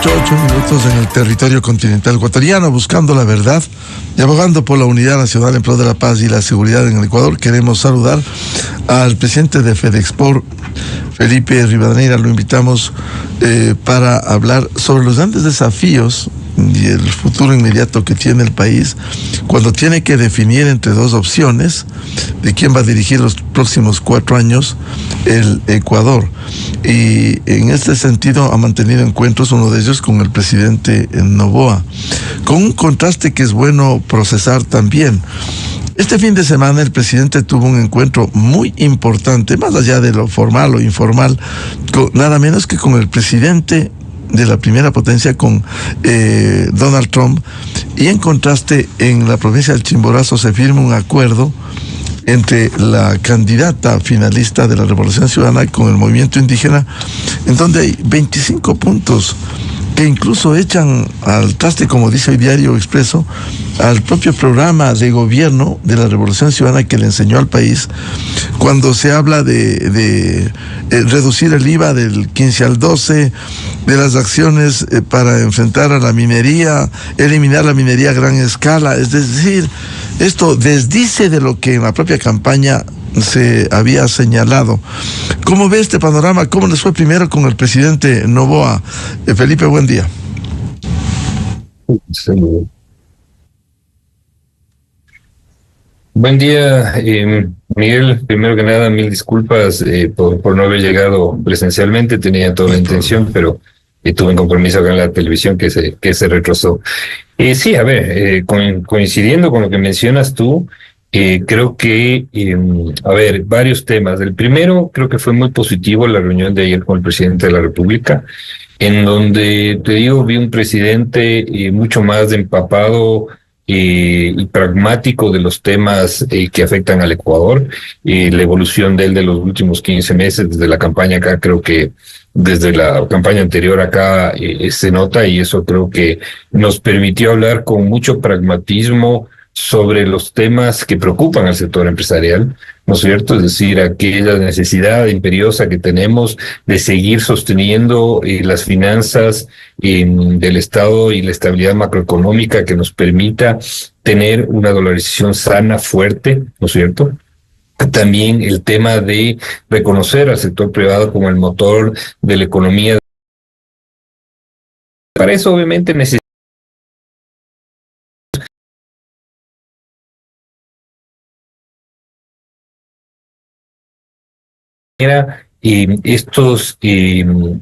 8 minutos en el territorio continental ecuatoriano, buscando la verdad y abogando por la unidad nacional en pro de la paz y la seguridad en el Ecuador. Queremos saludar al presidente de Fedexport, Felipe Rivadeneira. Lo invitamos para hablar sobre los grandes desafíos y el futuro inmediato que tiene el país cuando tiene que definir entre dos opciones de quién va a dirigir los próximos 4 años el Ecuador. Y en este sentido ha mantenido encuentros, uno de ellos con el presidente Noboa, con un contraste que es bueno procesar también. Este fin de semana el presidente tuvo un encuentro muy importante, más allá de lo formal o informal, nada menos que con el presidente de la primera potencia, con Donald Trump, y en contraste en la provincia del Chimborazo se firma un acuerdo entre la candidata finalista de la Revolución Ciudadana con el movimiento indígena, en donde hay 25 puntos que incluso echan al traste, como dice hoy Diario Expreso, al propio programa de gobierno de la Revolución Ciudadana que le enseñó al país, cuando se habla de reducir el IVA del 15 al 12, de las acciones para enfrentar a la minería, eliminar la minería a gran escala. Es decir, esto desdice de lo que en la propia campaña se había señalado. ¿Cómo ve este panorama? ¿Cómo les fue primero con el presidente Noboa? Felipe, buen día. Sí. Buen día, Miguel. Primero que nada, mil disculpas por no haber llegado presencialmente. Tenía toda No la hay problema. intención, pero tuve un compromiso acá en la televisión que se retrasó. Sí, a ver, coincidiendo con lo que mencionas tú, creo que, a ver, varios temas. El primero, creo que fue muy positivo la reunión de ayer con el presidente de la República, en donde, te digo, vi un presidente mucho más empapado y pragmático de los temas que afectan al Ecuador. La evolución de él de los últimos 15 meses, desde la campaña acá, creo que desde la campaña anterior acá se nota, y eso creo que nos permitió hablar con mucho pragmatismo sobre los temas que preocupan al sector empresarial, ¿no es cierto? Es decir, aquella necesidad imperiosa que tenemos de seguir sosteniendo las finanzas del Estado y la estabilidad macroeconómica que nos permita tener una dolarización sana, fuerte, ¿no es cierto? También el tema de reconocer al sector privado como el motor de la economía. Para eso, obviamente, necesitamos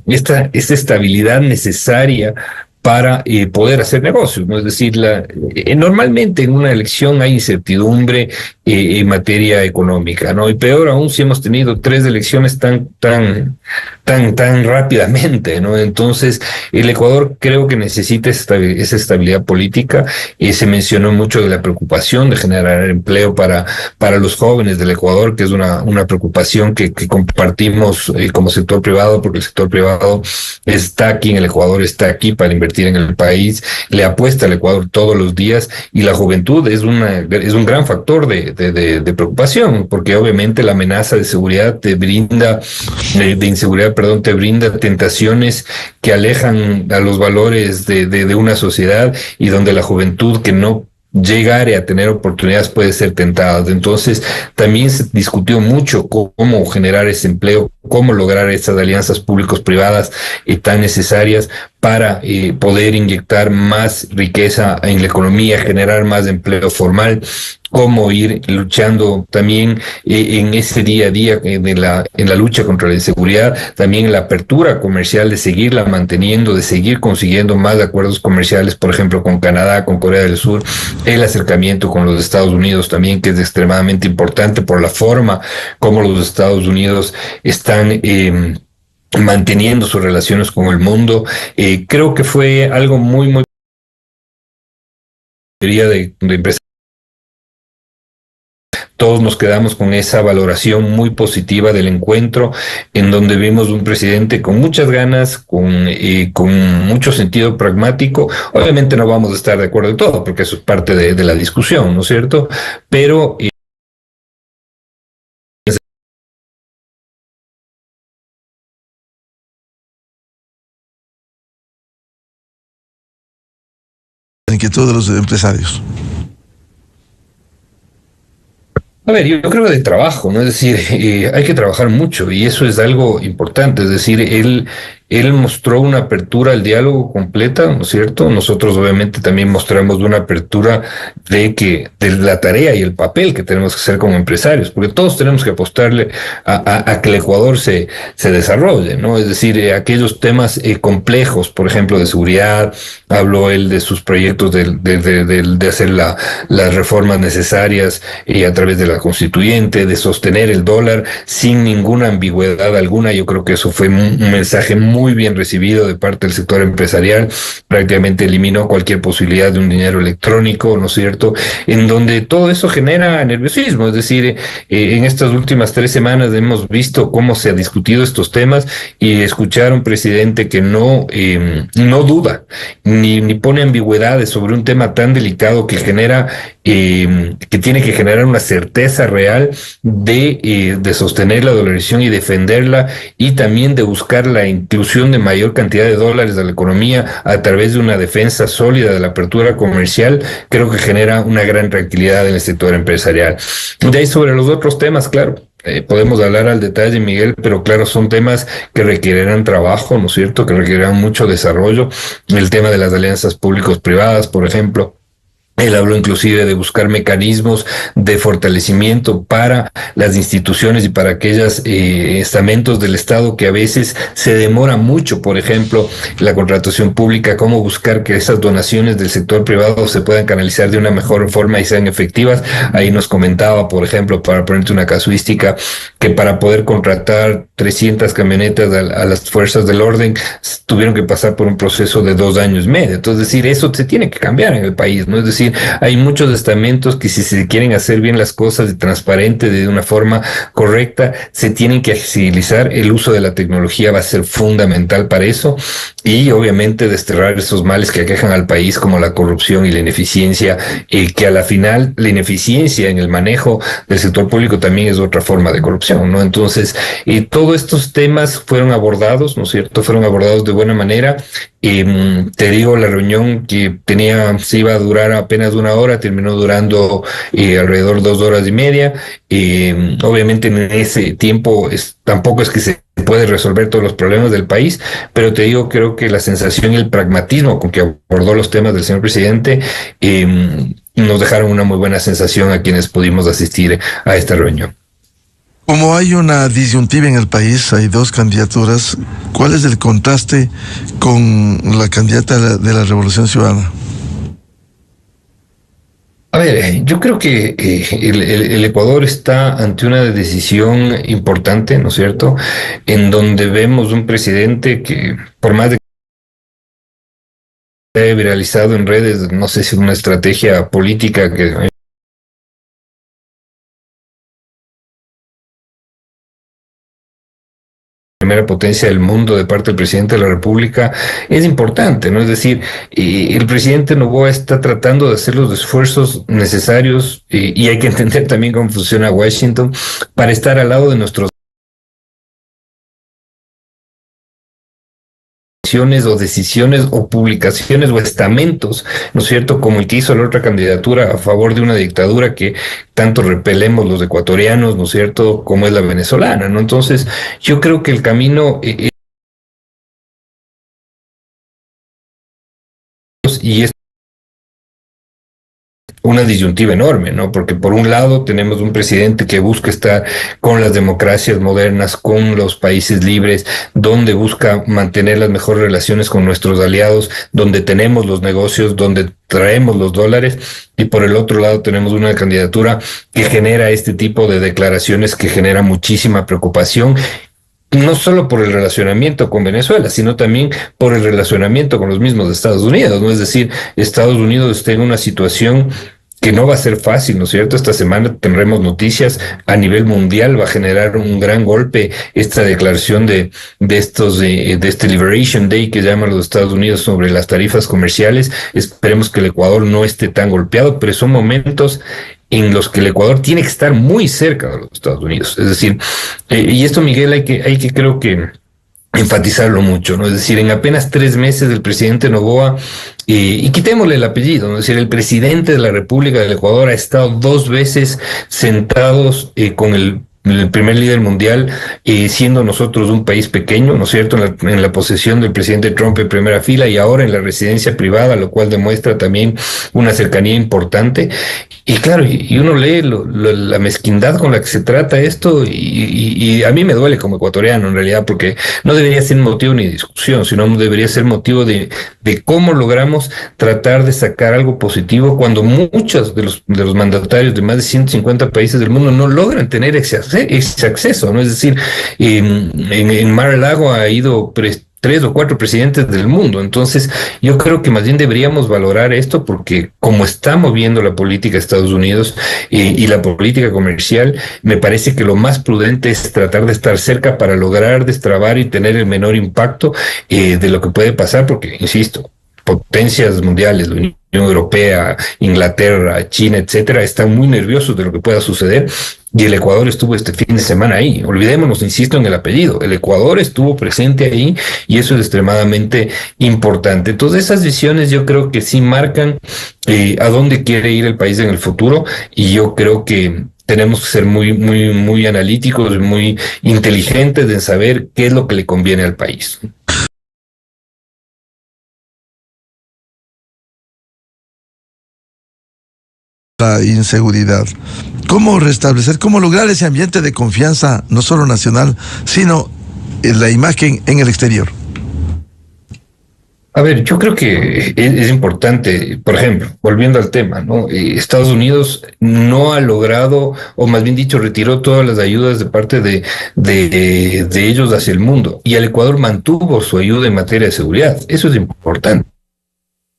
esta estabilidad necesaria para poder hacer negocios, ¿no? Es decir, normalmente en una elección hay incertidumbre en materia económica, ¿no? Y peor aún si hemos tenido 3 elecciones tan rápidamente, ¿no? Entonces, el Ecuador creo que necesita esa estabilidad política. Se mencionó mucho de la preocupación de generar empleo para los jóvenes del Ecuador, que es una preocupación que compartimos como sector privado, porque el sector privado está aquí en el Ecuador, está aquí para invertir en el país, le apuesta al Ecuador todos los días, y la juventud es un gran factor de preocupación, porque obviamente la amenaza de seguridad te brinda, de inseguridad, perdón, te brinda tentaciones que alejan a los valores de una sociedad, y donde la juventud que no llegar a tener oportunidades puede ser tentada. Entonces, también se discutió mucho cómo generar ese empleo, cómo lograr esas alianzas públicos-privadas tan necesarias para poder inyectar más riqueza en la economía, generar más empleo formal, cómo ir luchando también en ese día a día en la lucha contra la inseguridad, también en la apertura comercial, de seguirla manteniendo, de seguir consiguiendo más acuerdos comerciales, por ejemplo, con Canadá, con Corea del Sur, el acercamiento con los Estados Unidos también, que es extremadamente importante por la forma como los Estados Unidos están manteniendo sus relaciones con el mundo. Creo que fue algo muy de empresas. Todos nos quedamos con esa valoración muy positiva del encuentro, en donde vimos un presidente con muchas ganas, con mucho sentido pragmático. Obviamente no vamos a estar de acuerdo en todo, porque eso es parte de la discusión, ¿no es cierto? Pero inquietud de los empresarios? A ver, yo creo de trabajo, ¿no? Es decir, hay que trabajar mucho y eso es algo importante. Es decir, él mostró una apertura al diálogo completa, ¿no es cierto? Nosotros obviamente también mostramos una apertura de la tarea y el papel que tenemos que hacer como empresarios, porque todos tenemos que apostarle a que el Ecuador se desarrolle, ¿no? Es decir, aquellos temas complejos, por ejemplo, de seguridad, habló él de sus proyectos de hacer las reformas necesarias a través de la constituyente, de sostener el dólar sin ninguna ambigüedad alguna. Yo creo que eso fue un mensaje muy bien recibido de parte del sector empresarial. Prácticamente eliminó cualquier posibilidad de un dinero electrónico, ¿no es cierto? En donde todo eso genera nerviosismo. Es decir, en estas últimas 3 semanas hemos visto cómo se ha discutido estos temas y escuchar a un presidente que no duda ni pone ambigüedades sobre un tema tan delicado que genera que tiene que generar una certeza real de sostener la dolarización y defenderla, y también de buscar la inclusión de mayor cantidad de dólares a la economía a través de una defensa sólida de la apertura comercial. Creo que genera una gran tranquilidad en el sector empresarial. De ahí, sobre los otros temas, claro, podemos hablar al detalle, Miguel, pero claro, son temas que requerirán trabajo, ¿no es cierto?, que requerirán mucho desarrollo. El tema de las alianzas públicos-privadas, por ejemplo. Él habló inclusive de buscar mecanismos de fortalecimiento para las instituciones y para aquellos estamentos del Estado que a veces se demora mucho, por ejemplo, la contratación pública, cómo buscar que esas donaciones del sector privado se puedan canalizar de una mejor forma y sean efectivas. Ahí nos comentaba, por ejemplo, para ponerte una casuística, que para poder contratar 300 camionetas a las fuerzas del orden tuvieron que pasar por un proceso de 2 años y medio. Entonces, es decir, eso se tiene que cambiar en el país, ¿no? Es decir, hay muchos estamentos que, si se quieren hacer bien las cosas de transparente, de una forma correcta, se tienen que agilizar. El uso de la tecnología va a ser fundamental para eso, y obviamente desterrar esos males que aquejan al país, como la corrupción y la ineficiencia, que a la final la ineficiencia en el manejo del sector público también es otra forma de corrupción, ¿no? Entonces, todos estos temas fueron abordados, ¿no es cierto? Fueron abordados de buena manera. Te digo, la reunión que se iba a durar apenas 1 hora, terminó durando alrededor 2 horas y media. Obviamente en ese tiempo tampoco es que se puede resolver todos los problemas del país, pero te digo, creo que la sensación y el pragmatismo con que abordó los temas del señor presidente nos dejaron una muy buena sensación a quienes pudimos asistir a esta reunión. Como hay una disyuntiva en el país, hay 2 candidaturas, ¿cuál es el contraste con la candidata de la Revolución Ciudadana? A ver, yo creo que el Ecuador está ante una decisión importante, ¿no es cierto?, en donde vemos un presidente que, por más de que se haya viralizado en redes, no sé si una estrategia política que primera potencia del mundo de parte del presidente de la República, es importante, ¿no? Es decir, el presidente Noboa está tratando de hacer los esfuerzos necesarios, y hay que entender también cómo funciona Washington, para estar al lado de nuestros o decisiones o publicaciones o estamentos, ¿no es cierto?, como el que hizo la otra candidatura a favor de una dictadura que tanto repelemos los ecuatorianos, ¿no es cierto?, como es la venezolana, ¿no? Entonces, yo creo que el camino y es una disyuntiva enorme, ¿no? Porque por un lado tenemos un presidente que busca estar con las democracias modernas, con los países libres, donde busca mantener las mejores relaciones con nuestros aliados, donde tenemos los negocios, donde traemos los dólares, y por el otro lado tenemos una candidatura que genera este tipo de declaraciones que genera muchísima preocupación, no solo por el relacionamiento con Venezuela, sino también por el relacionamiento con los mismos Estados Unidos, ¿no? Es decir, Estados Unidos está en una situación que no va a ser fácil, ¿no es cierto? Esta semana tendremos noticias a nivel mundial, va a generar un gran golpe esta declaración de este Liberation Day que llaman los Estados Unidos sobre las tarifas comerciales. Esperemos que el Ecuador no esté tan golpeado, pero son momentos en los que el Ecuador tiene que estar muy cerca de los Estados Unidos. Es decir, y esto, Miguel, hay que creo que enfatizarlo mucho, ¿no? Es decir, en apenas 3 meses del presidente Noboa, y quitémosle el apellido, ¿no? Es decir, el presidente de la República del Ecuador ha estado 2 veces sentados con el primer líder mundial, siendo nosotros un país pequeño, ¿no es cierto?, en la posesión del presidente Trump en primera fila y ahora en la residencia privada, lo cual demuestra también una cercanía importante. Y claro, y uno lee la mezquindad con la que se trata esto y a mí me duele como ecuatoriano en realidad, porque no debería ser motivo ni de discusión, sino debería ser motivo de cómo logramos tratar de sacar algo positivo cuando muchos de los mandatarios de más de 150 países del mundo no logran tener ese acceso, ¿no? Es decir, en Mar-a-Lago ha ido 3 o 4 presidentes del mundo. Entonces, yo creo que más bien deberíamos valorar esto porque como está moviendo la política de Estados Unidos y la política comercial, me parece que lo más prudente es tratar de estar cerca para lograr destrabar y tener el menor impacto de lo que puede pasar, porque, insisto, potencias mundiales, la Unión Europea, Inglaterra, China, etcétera, están muy nerviosos de lo que pueda suceder. Y el Ecuador estuvo este fin de semana ahí. Olvidémonos, insisto en el apellido. El Ecuador estuvo presente ahí y eso es extremadamente importante. Entonces, esas visiones yo creo que sí marcan a dónde quiere ir el país en el futuro y yo creo que tenemos que ser muy, muy, muy analíticos, muy inteligentes en saber qué es lo que le conviene al país. La inseguridad. ¿Cómo restablecer, cómo lograr ese ambiente de confianza, no solo nacional, sino en la imagen en el exterior? A ver, yo creo que es importante, por ejemplo, volviendo al tema, ¿no? Estados Unidos no ha logrado, o más bien dicho, retiró todas las ayudas de parte de ellos hacia el mundo, y el Ecuador mantuvo su ayuda en materia de seguridad. Eso es importante.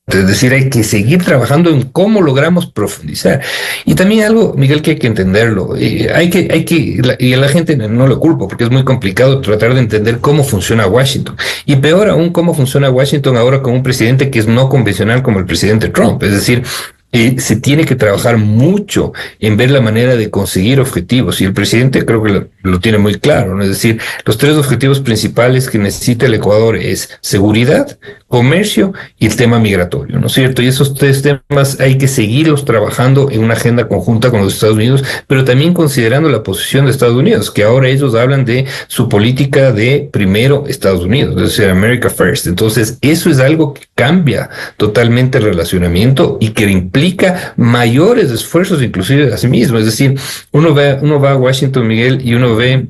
Es decir, hay que seguir trabajando en cómo logramos profundizar. Y también algo, Miguel, que hay que entenderlo. Y a la gente no lo culpo, porque es muy complicado tratar de entender cómo funciona Washington. Y peor aún, cómo funciona Washington ahora con un presidente que es no convencional como el presidente Trump. Es decir, se tiene que trabajar mucho en ver la manera de conseguir objetivos y el presidente creo que lo tiene muy claro, ¿no? Es decir, los 3 objetivos principales que necesita el Ecuador es seguridad, comercio y el tema migratorio, ¿no es cierto? Y esos 3 temas hay que seguirlos trabajando en una agenda conjunta con los Estados Unidos, pero también considerando la posición de Estados Unidos, que ahora ellos hablan de su política de primero Estados Unidos, es decir, America First. Entonces, eso es algo que cambia totalmente el relacionamiento y que implica mayores esfuerzos inclusive a sí mismo. Es decir, uno va a Washington, Miguel, y uno ve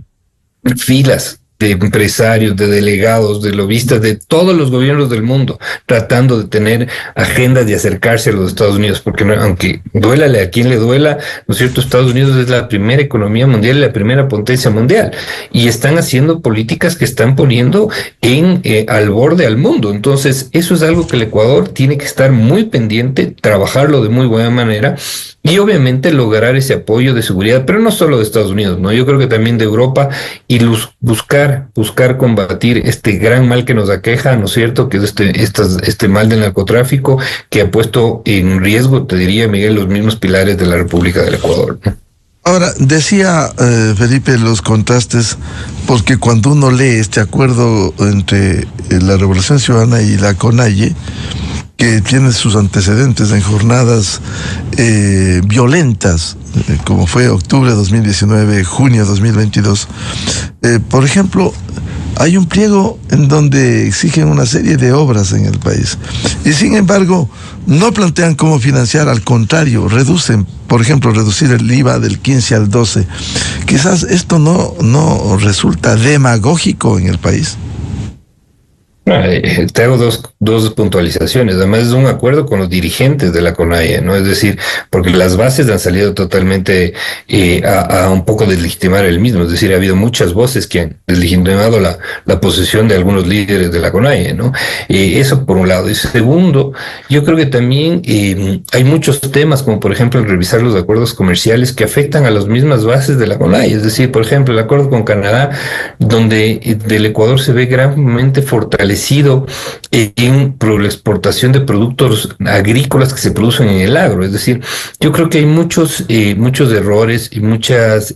filas de empresarios, de delegados, de lobistas de todos los gobiernos del mundo, tratando de tener agendas de acercarse a los Estados Unidos, porque aunque duélale a quien le duela, ¿no es cierto? Estados Unidos es la primera economía mundial y la primera potencia mundial, y están haciendo políticas que están poniendo al borde al mundo. Entonces, eso es algo que el Ecuador tiene que estar muy pendiente, trabajarlo de muy buena manera, y obviamente lograr ese apoyo de seguridad, pero no solo de Estados Unidos, ¿no? Yo creo que también de Europa y buscar combatir este gran mal que nos aqueja, ¿no es cierto? Que es este mal del narcotráfico que ha puesto en riesgo, te diría, Miguel, los mismos pilares de la República del Ecuador, ¿no? Ahora, decía Felipe los contrastes, porque cuando uno lee este acuerdo entre la Revolución Ciudadana y la CONAIE, que tiene sus antecedentes en jornadas violentas, como fue octubre de 2019, junio de 2022. Por ejemplo, hay un pliego en donde exigen una serie de obras en el país. Y sin embargo, no plantean cómo financiar, al contrario, reducen, por ejemplo, reducir el IVA del 15 al 12. Quizás esto no resulta demagógico en el país. Te hago dos puntualizaciones. Además, es un acuerdo con los dirigentes de la CONAIE, ¿no? Es decir, porque las bases han salido totalmente a un poco deslegitimar el mismo. Es decir, ha habido muchas voces que han deslegitimado la posición de algunos líderes de la CONAIE, ¿no? Eso por un lado. Y segundo, yo creo que también hay muchos temas, como por ejemplo el revisar los acuerdos comerciales que afectan a las mismas bases de la CONAIE. Es decir, por ejemplo, el acuerdo con Canadá, donde del Ecuador se ve grandemente fortalecido crecido por la exportación de productos agrícolas que se producen en el agro. Es decir, yo creo que hay muchos errores y muchas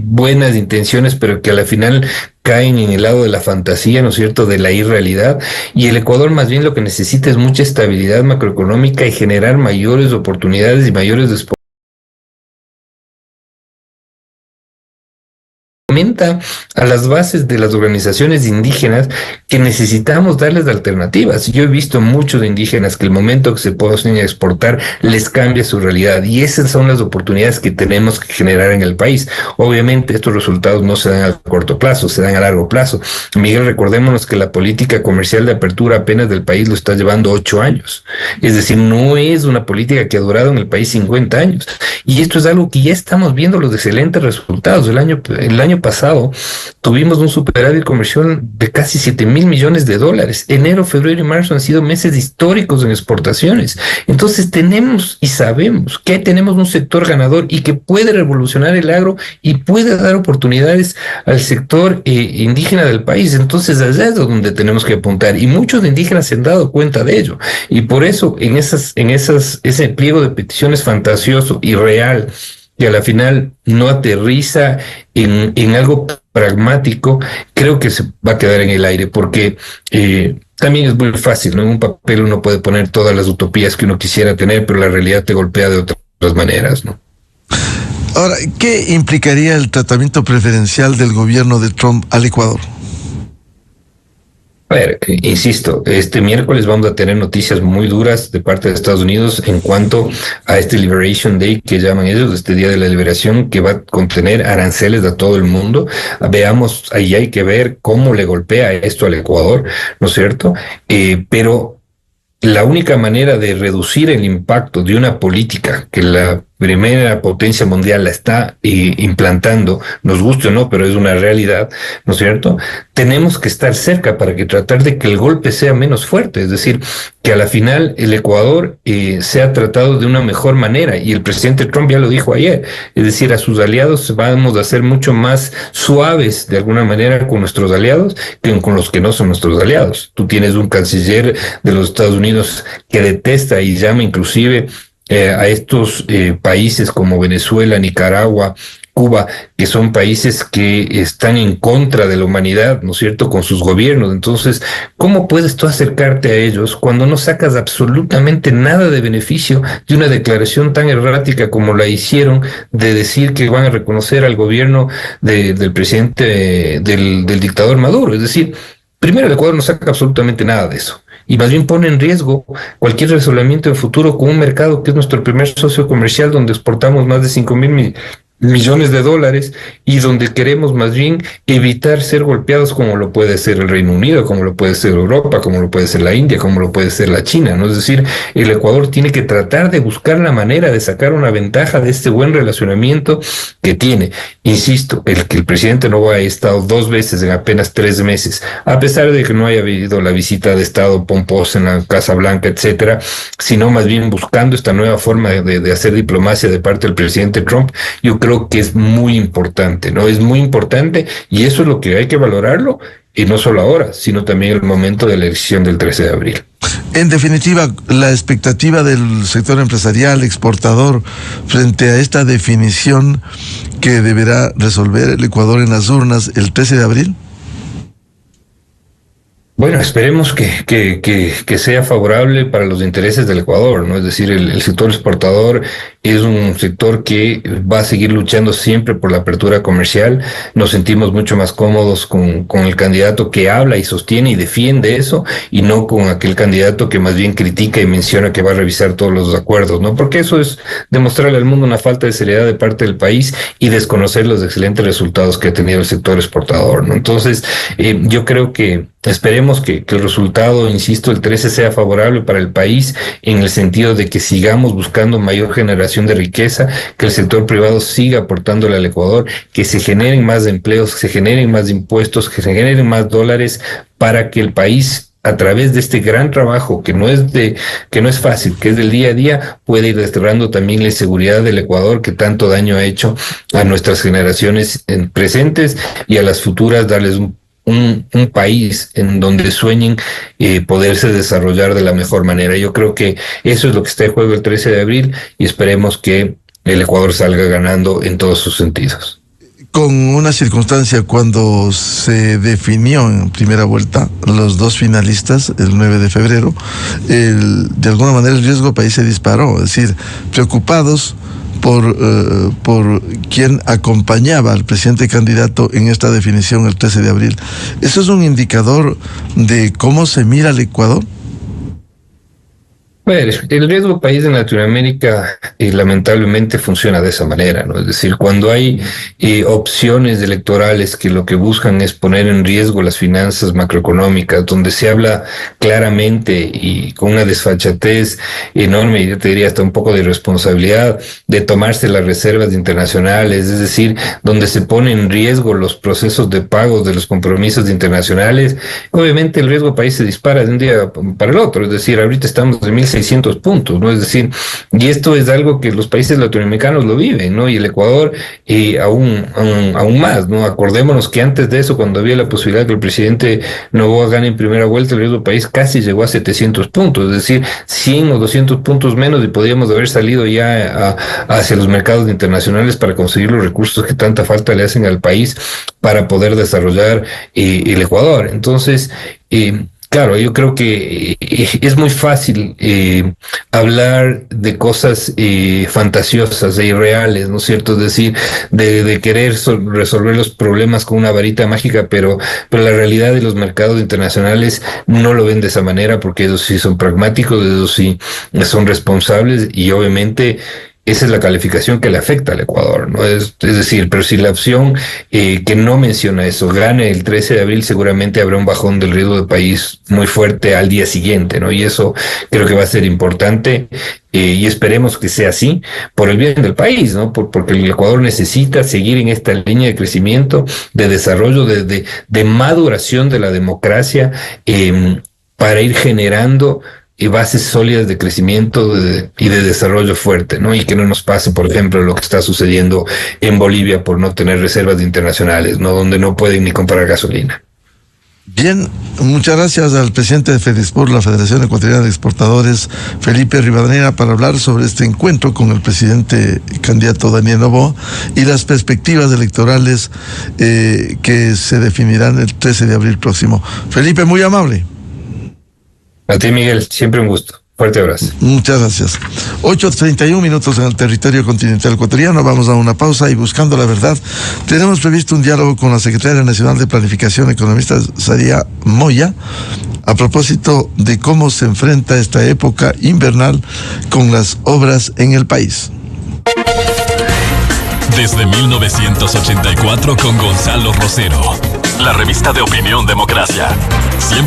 buenas intenciones, pero que a la final caen en el lado de la fantasía, ¿no es cierto?, de la irrealidad, y el Ecuador más bien lo que necesita es mucha estabilidad macroeconómica y generar mayores oportunidades y mayores a las bases de las organizaciones indígenas que necesitamos darles alternativas. Yo he visto muchos indígenas que el momento que se pueden exportar les cambia su realidad, y esas son las oportunidades que tenemos que generar en el país. Obviamente estos resultados no se dan a corto plazo, se dan a largo plazo. Miguel, recordémonos que la política comercial de apertura apenas del país lo está llevando 8 años. Es decir, no es una política que ha durado en el país 50 años. Y esto es algo que ya estamos viendo los excelentes resultados. El año pasado tuvimos un superávit comercial de casi 7,000 millones de dólares. Enero, febrero y marzo han sido meses históricos en exportaciones. Entonces tenemos y sabemos que tenemos un sector ganador y que puede revolucionar el agro y puede dar oportunidades al sector indígena del país. Entonces allá es donde tenemos que apuntar, y muchos indígenas se han dado cuenta de ello, y por eso ese pliego de peticiones fantasioso y real, que a la final no aterriza en algo pragmático, creo que se va a quedar en el aire, porque también es muy fácil, ¿no? En un papel uno puede poner todas las utopías que uno quisiera tener, pero la realidad te golpea de otras maneras, ¿no? Ahora, ¿qué implicaría el tratamiento preferencial del gobierno de Trump al Ecuador? A ver, insisto, este miércoles vamos a tener noticias muy duras de parte de Estados Unidos en cuanto a este Liberation Day que llaman ellos, este Día de la Liberación, que va a contener aranceles a todo el mundo. Veamos, ahí hay que ver cómo le golpea esto al Ecuador, ¿no es cierto? Pero la única manera de reducir el impacto de una política que la primera potencia mundial la está implantando, nos guste o no, pero es una realidad, ¿no es cierto? Tenemos que estar cerca para tratar de que el golpe sea menos fuerte, es decir, que a la final el Ecuador sea tratado de una mejor manera, y el presidente Trump ya lo dijo ayer, es decir, a sus aliados vamos a ser mucho más suaves de alguna manera con nuestros aliados que con los que no son nuestros aliados. Tú tienes un canciller de los Estados Unidos que detesta y llama inclusive a estos países como Venezuela, Nicaragua, Cuba, que son países que están en contra de la humanidad, ¿no es cierto?, con sus gobiernos. Entonces, ¿cómo puedes tú acercarte a ellos cuando no sacas absolutamente nada de beneficio de una declaración tan errática como la hicieron, de decir que van a reconocer al gobierno del presidente, del dictador Maduro? Es decir, primero, el Ecuador no saca absolutamente nada de eso, y más bien pone en riesgo cualquier resolvimiento en futuro con un mercado que es nuestro primer socio comercial, donde exportamos más de 5,000 millones de dólares, y donde queremos más bien evitar ser golpeados como lo puede ser el Reino Unido, como lo puede ser Europa, como lo puede ser la India, como lo puede ser la China, ¿no? Es decir, el Ecuador tiene que tratar de buscar la manera de sacar una ventaja de este buen relacionamiento que tiene. Insisto, que el presidente no ha estado 2 veces en apenas 3 meses, a pesar de que no haya habido la visita de Estado pomposa en la Casa Blanca, etcétera, sino más bien buscando esta nueva forma de hacer diplomacia de parte del presidente Trump. Yo creo que es muy importante, ¿no? Es muy importante, y eso es lo que hay que valorarlo, y no solo ahora, sino también el momento de la elección del 13 de abril. En definitiva, la expectativa del sector empresarial exportador frente a esta definición que deberá resolver el Ecuador en las urnas el 13 de abril. Bueno, esperemos que sea favorable para los intereses del Ecuador, ¿no? Es decir, el sector exportador es un sector que va a seguir luchando siempre por la apertura comercial. Nos sentimos mucho más cómodos con el candidato que habla y sostiene y defiende eso, y no con aquel candidato que más bien critica y menciona que va a revisar todos los acuerdos, ¿no? Porque eso es demostrarle al mundo una falta de seriedad de parte del país y desconocer los excelentes resultados que ha tenido el sector exportador, ¿no? Entonces, yo creo que esperemos que el resultado, insisto, el 13 sea favorable para el país, en el sentido de que sigamos buscando mayor generación de riqueza, que el sector privado siga aportándole al Ecuador, que se generen más empleos, que se generen más impuestos, que se generen más dólares, para que el país, a través de este gran trabajo que no es fácil, que es del día a día, puede ir desterrando también la inseguridad del Ecuador, que tanto daño ha hecho a nuestras generaciones presentes, y a las futuras darles un un país en donde sueñen poderse desarrollar de la mejor manera. Yo creo que eso es lo que está en juego el 13 de abril y esperemos que el Ecuador salga ganando en todos sus sentidos. Con una circunstancia cuando se definió en primera vuelta los dos finalistas el 9 de febrero, de alguna manera el riesgo país se disparó, es decir, preocupados por quien acompañaba al presidente candidato en esta definición el 13 de abril. ¿Eso es un indicador de cómo se mira al Ecuador? Bueno, el riesgo país en Latinoamérica lamentablemente funciona de esa manera, ¿no? Es decir, cuando hay opciones electorales que lo que buscan es poner en riesgo las finanzas macroeconómicas, donde se habla claramente y con una desfachatez enorme, y yo te diría hasta un poco de irresponsabilidad, de tomarse las reservas internacionales, es decir, donde se ponen en riesgo los procesos de pago de los compromisos internacionales, obviamente el riesgo país se dispara de un día para el otro, es decir, ahorita estamos en 1.600 puntos, ¿no? Es decir, y esto es algo que los países latinoamericanos lo viven, ¿no? Y el Ecuador aún más, ¿no? Acordémonos que antes de eso, cuando había la posibilidad que el presidente Noboa gane en primera vuelta, el riesgo país casi llegó a 700 puntos, es decir, 100 o 200 puntos menos y podríamos haber salido ya hacia los mercados internacionales para conseguir los recursos que tanta falta le hacen al país para poder desarrollar el Ecuador. Entonces, claro, yo creo que es muy fácil hablar de cosas fantasiosas e irreales, ¿no es cierto? Es decir, de querer resolver los problemas con una varita mágica, pero la realidad de los mercados internacionales no lo ven de esa manera, porque ellos sí son pragmáticos, ellos sí son responsables y obviamente esa es la calificación que le afecta al Ecuador, ¿no? Es decir, pero si la opción que no menciona eso gane el 13 de abril, seguramente habrá un bajón del riesgo de país muy fuerte al día siguiente, ¿no? Y eso creo que va a ser importante y esperemos que sea así por el bien del país, ¿no? Porque el Ecuador necesita seguir en esta línea de crecimiento, de desarrollo, de maduración de la democracia para ir generando y bases sólidas de crecimiento y de desarrollo fuerte, ¿no? Y que no nos pase, por ejemplo, lo que está sucediendo en Bolivia por no tener reservas internacionales, ¿no? Donde no pueden ni comprar gasolina. Bien, muchas gracias al presidente de FEDEXPOR, la Federación Ecuatoriana de Exportadores, Felipe Rivadeneira, para hablar sobre este encuentro con el presidente candidato Daniel Noboa y las perspectivas electorales que se definirán el 13 de abril próximo. Felipe, muy amable. A ti, Miguel, siempre un gusto. Fuerte abrazo. Muchas gracias. 8:31 en el territorio continental ecuatoriano. Vamos a una pausa y buscando la verdad, tenemos previsto un diálogo con la secretaria nacional de Planificación, economista Saria Moya, a propósito de cómo se enfrenta esta época invernal con las obras en el país. Desde 1984 con Gonzalo Rosero, la revista de Opinión Democracia. Siempre